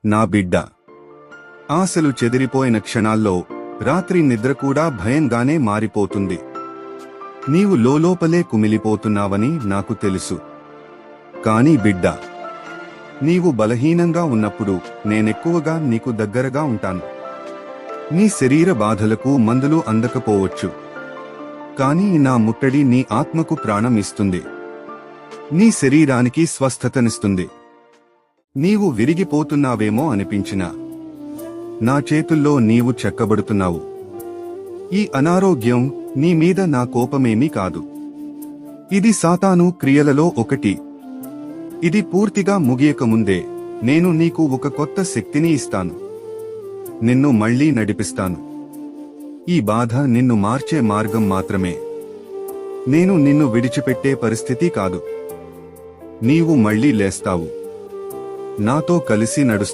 నా బిడ్డ, ఆశలు చెదిరిపోయిన క్షణాల్లో రాత్రి నిద్ర కూడా భయంగానే మారిపోతుంది. నీవు లోలోపలే కుమిలిపోతున్నావని నాకు తెలుసు. కానీ బిడ్డ, నీవు బలహీనంగా ఉన్నప్పుడు నేనెక్కువగా నీకు దగ్గరగా ఉంటాను. నీ శరీర బాధలకు మందులు అందకపోవచ్చు, కానీ నా ముట్టడి నీ ఆత్మకు ప్రాణం ఇస్తుంది, నీ శరీరానికి స్వస్థతనిస్తుంది. నీవు విరిగిపోతున్నావేమో అనిపించినా నా చేతుల్లో నీవు చెక్కబడుతున్నావు. ఈ అనారోగ్యం నీ మీద నా కోపమేమీ కాదు. ఇది సాతాను క్రియలలో ఒకటి. ఇది పూర్తిగా ముగియకముందే నేను నీకు ఒక కొత్త శక్తిని ఇస్తాను. నిన్ను మళ్లీ నడిపిస్తాను. ఈ బాధ నిన్ను మార్చే మార్గం మాత్రమే. నేను నిన్ను విడిచిపెట్టే పరిస్థితి కాదు. నీవు మళ్లీ లేస్తావు, నాతో కలిసి నడుస్తావు.